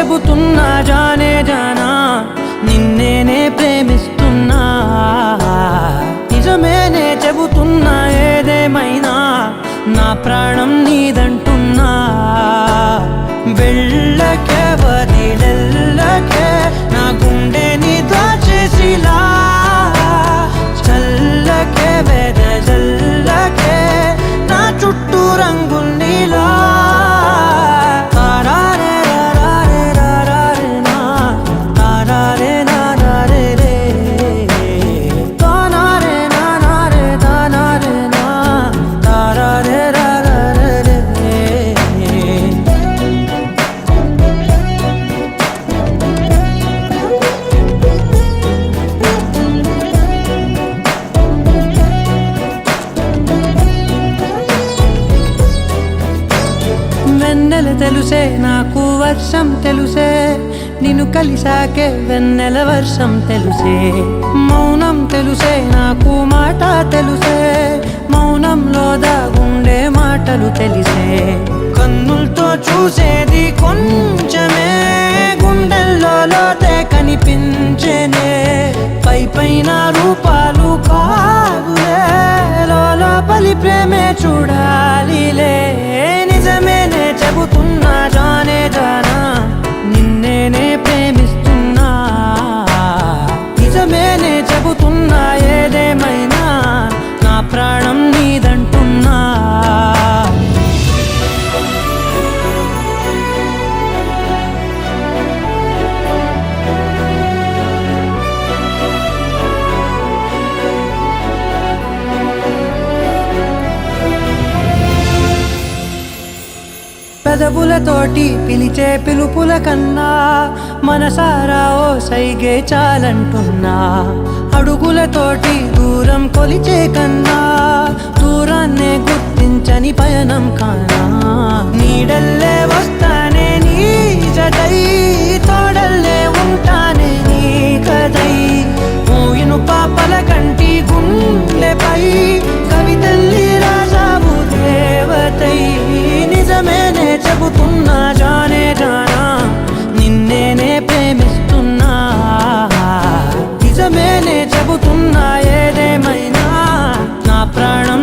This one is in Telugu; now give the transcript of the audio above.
చెబుతున్నా జానే జానా నిన్నేనే ప్రేమిస్తున్నా నిజమేనే చెబుతున్నా ఏదేమైనా నా ప్రాణం నీదంటున్నా వెళ్ళకే వదిలెళ్ళకే నా గుండెని దాచేసిలా చల్లకే వెదజల్లకే నా చుట్టూ రంగుల్నిలా వెన్నెల తెలుసే నాకు వర్షం తెలుసే నిన్ను కలిసాకే వెన్నెల వర్షం తెలుసే మౌనం తెలుసే నాకు మాట తెలుసే మౌనంలో దాగుండే మాటలు తెలిసే కన్నులతో చూసేది కొంచెమే గుండెల్లో లోతే కనిపించేనే పై పైన రూపాలు కాదులే లోపలి ప్రేమే చూడాలిలే నిజమేనే చెబుతున్నా జానే జానా నిన్నేనే ప్రేమిస్తున్నా నిజమేనే చెబుతున్నా ఏదేమైనా నా ప్రాణం నీదంటున్నా పెదవులతోటి పిలిచే పిలుపుల కన్నా మనసారా ఓ సైగే చాలంటున్నా అడుగులతోటి దూరం కొలిచే కన్నా దూరాన్నే గుర్తించని పయనం కానా నీడల్లే వస్తానే నీ జతై తోడల్లే ఉంటానే నీ కదై మూయిను పాపల కంటి గుండెపై కవితల్లి రాజావు దేవతై నిజమేనే చెబుతున్నా జానే జానా నిన్నేనే ప్రేమిస్తున్నా నిజమేనే చెబుతున్నా ఏదేమైనా నా ప్రాణం